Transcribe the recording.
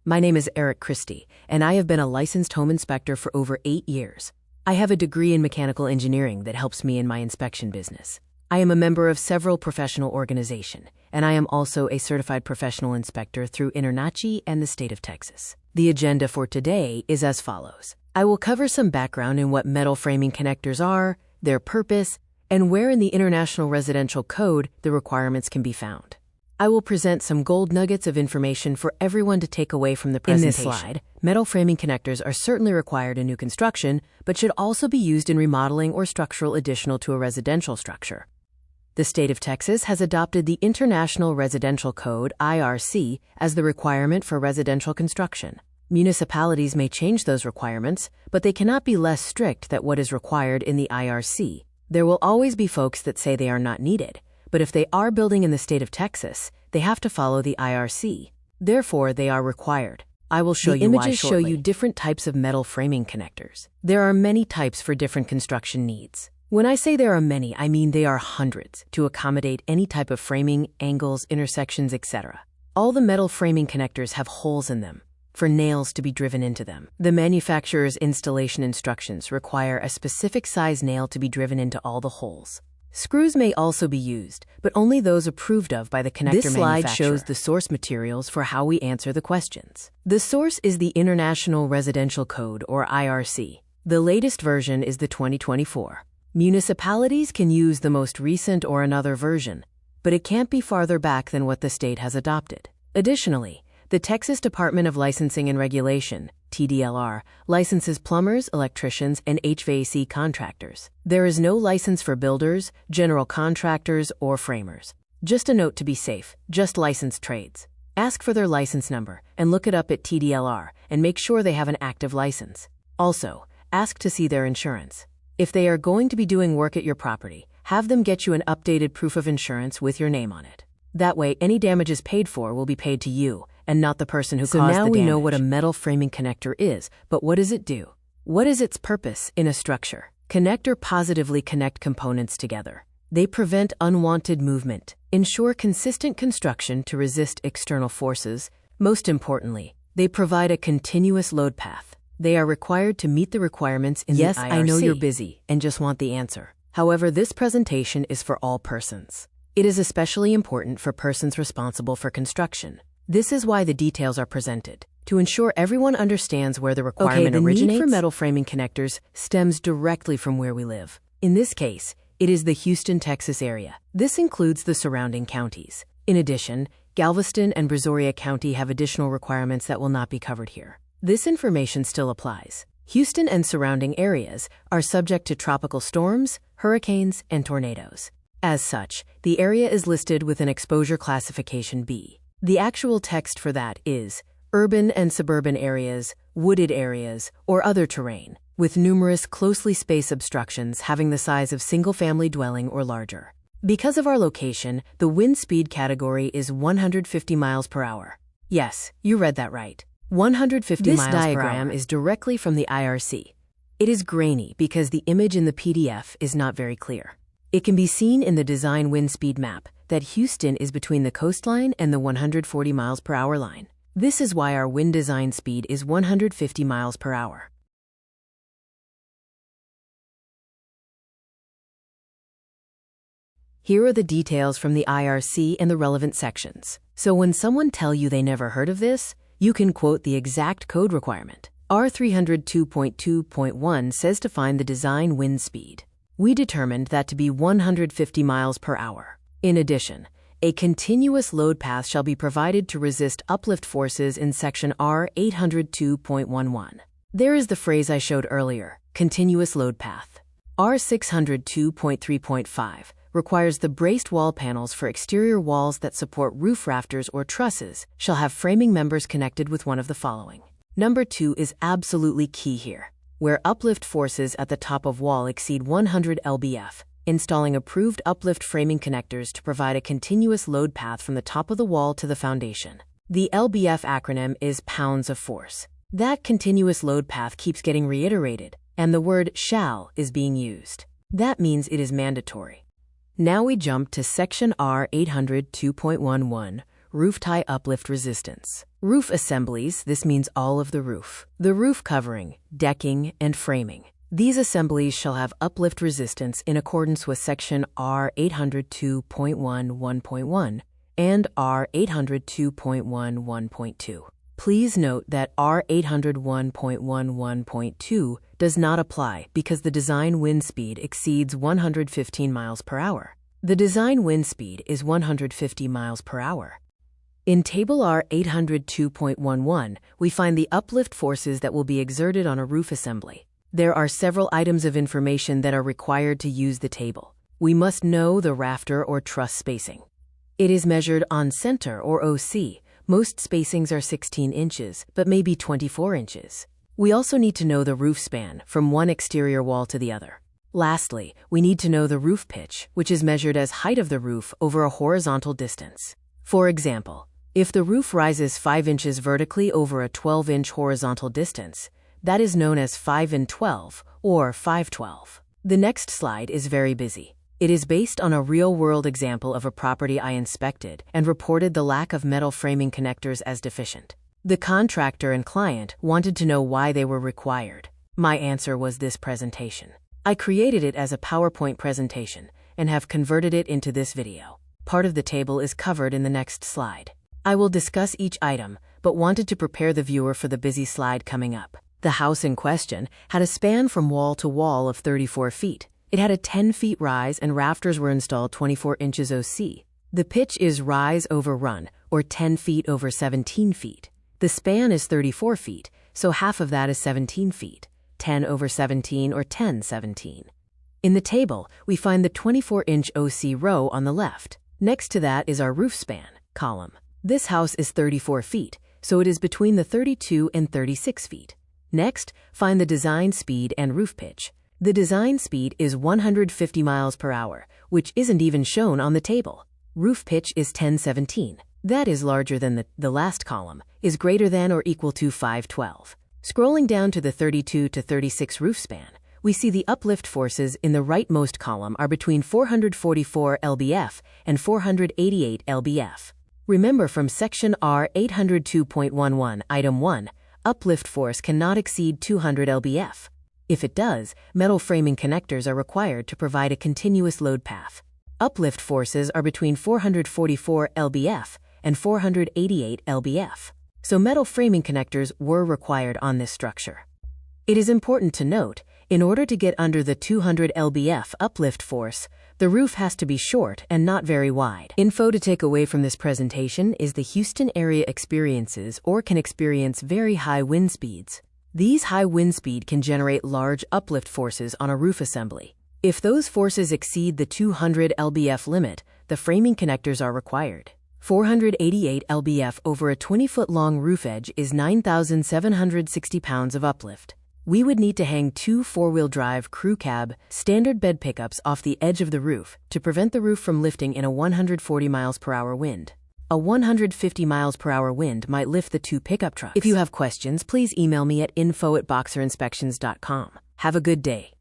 My name is Eric Christie, and I have been a licensed home inspector for over 8 years. I have a degree in mechanical engineering that helps me in my inspection business. I am a member of several professional organizations, and I am also a certified professional inspector through INTRNACHI and the state of Texas. The agenda for today is as follows. I will cover some background in what metal framing connectors are, their purpose, and where in the International Residential Code the requirements can be found. I will present some gold nuggets of information for everyone to take away from the presentation. In this slide, metal framing connectors are certainly required in new construction, but should also be used in remodeling or structural additional to a residential structure. The state of Texas has adopted the International Residential Code, IRC, as the requirement for residential construction. Municipalities may change those requirements, but they cannot be less strict than what is required in the IRC. There will always be folks that say they are not needed, but if they are building in the state of Texas, they have to follow the IRC. Therefore, they are required. I will show you why shortly. The images show you different types of metal framing connectors. There are many types for different construction needs. When I say there are many, I mean they are hundreds to accommodate any type of framing, angles, intersections, etc. All the metal framing connectors have holes in them for nails to be driven into them. The manufacturer's installation instructions require a specific size nail to be driven into all the holes. Screws may also be used, but only those approved of by the connector manufacturer. This slide shows the source materials for how we answer the questions. The source is the International Residential Code, or IRC. The latest version is the 2024. Municipalities can use the most recent or another version, but it can't be farther back than what the state has adopted. Additionally, the Texas Department of Licensing and Regulation, TDLR, licenses plumbers, electricians, and HVAC contractors. There is no license for builders, general contractors, or framers. Just a note to be safe, just licensed trades. Ask for their license number and look it up at TDLR and make sure they have an active license. Also, ask to see their insurance. If they are going to be doing work at your property, have them get you an updated proof of insurance with your name on it. That way, any damages paid for will be paid to you and not the person who caused the damage. So now we know what a metal framing connector is, but what does it do? What is its purpose in a structure? Connector positively connect components together. They prevent unwanted movement, ensure consistent construction to resist external forces. Most importantly, they provide a continuous load path. They are required to meet the requirements in the IRC. Yes, I know you're busy and just want the answer. However, this presentation is for all persons. It is especially important for persons responsible for construction. This is why the details are presented, to ensure everyone understands where the requirement originates. The need for metal framing connectors stems directly from where we live. In this case, it is the Houston, Texas area. This includes the surrounding counties. In addition, Galveston and Brazoria County have additional requirements that will not be covered here. This information still applies. Houston and surrounding areas are subject to tropical storms, hurricanes, and tornadoes. As such, the area is listed with an exposure classification B. The actual text for that is urban and suburban areas, wooded areas, or other terrain, with numerous closely spaced obstructions having the size of single-family dwelling or larger. Because of our location, the wind speed category is 150 miles per hour. Yes, you read that right. 150 miles per hour. This diagram is directly from the IRC. It is grainy because the image in the PDF is not very clear. It can be seen in the design wind speed map that Houston is between the coastline and the 140 miles per hour line. This is why our wind design speed is 150 miles per hour. Here are the details from the IRC and the relevant sections. So when someone tells you they never heard of this, you can quote the exact code requirement. R302.2.1 says to find the design wind speed. We determined that to be 150 miles per hour. In addition, a continuous load path shall be provided to resist uplift forces in section R802.11. There is the phrase I showed earlier, continuous load path. R602.3.5 requires the braced wall panels for exterior walls that support roof rafters or trusses shall have framing members connected with one of the following. Number 2 is absolutely key here. Where uplift forces at the top of wall exceed 100 lbf, installing approved uplift framing connectors to provide a continuous load path from the top of the wall to the foundation. The lbf acronym is pounds of force. That continuous load path keeps getting reiterated, and the word shall is being used. That means it is mandatory. Now we jump to section R802.11, roof tie uplift resistance. Roof assemblies, this means all of the roof. The roof covering, decking, and framing. These assemblies shall have uplift resistance in accordance with Section R802.11.1 and R802.11.2. Please note that R801.11.2 does not apply because the design wind speed exceeds 115 miles per hour. The design wind speed is 150 miles per hour. In Table R802.11, we find the uplift forces that will be exerted on a roof assembly. There are several items of information that are required to use the table. We must know the rafter or truss spacing. It is measured on center or OC. Most spacings are 16 inches, but may be 24 inches. We also need to know the roof span from one exterior wall to the other. Lastly, we need to know the roof pitch, which is measured as height of the roof over a horizontal distance. For example, if the roof rises 5 inches vertically over a 12-inch horizontal distance, that is known as 5 in 12 or 512. The next slide is very busy. It is based on a real-world example of a property I inspected and reported the lack of metal framing connectors as deficient. The contractor and client wanted to know why they were required. My answer was this presentation. I created it as a PowerPoint presentation and have converted it into this video. Part of the table is covered in the next slide. I will discuss each item, but wanted to prepare the viewer for the busy slide coming up. The house in question had a span from wall to wall of 34 feet. It had a 10 feet rise and rafters were installed 24 inches OC. The pitch is rise over run, or 10 feet over 17 feet. The span is 34 feet, so half of that is 17 feet. 10 over 17 or 10/17. In the table, we find the 24-inch OC row on the left. Next to that is our roof span column. This house is 34 feet, so it is between the 32 and 36 feet. Next, find the design speed and roof pitch. The design speed is 150 miles per hour, which isn't even shown on the table. Roof pitch is 10/17. That is larger than the last column, is greater than or equal to 512. Scrolling down to the 32 to 36 roof span, we see the uplift forces in the rightmost column are between 444 lbf and 488 lbf. Remember from Section R802.11, Item 1, uplift force cannot exceed 200 lbf. If it does, metal framing connectors are required to provide a continuous load path. Uplift forces are between 444 lbf and 488 lbf. So metal framing connectors were required on this structure. It is important to note, in order to get under the 200 lbf uplift force, the roof has to be short and not very wide. Info to take away from this presentation is the Houston area experiences or can experience very high wind speeds. These high wind speed can generate large uplift forces on a roof assembly. If those forces exceed the 200 lbf limit, the framing connectors are required. 488 lbf over a 20-foot-long roof edge is 9,760 pounds of uplift. We would need to hang 2 four-wheel drive crew cab standard bed pickups off the edge of the roof to prevent the roof from lifting in a 140 miles per hour wind. A 150 miles per hour wind might lift the 2 pickup trucks. If you have questions, please email me at info@boxerinspections.com. Have a good day.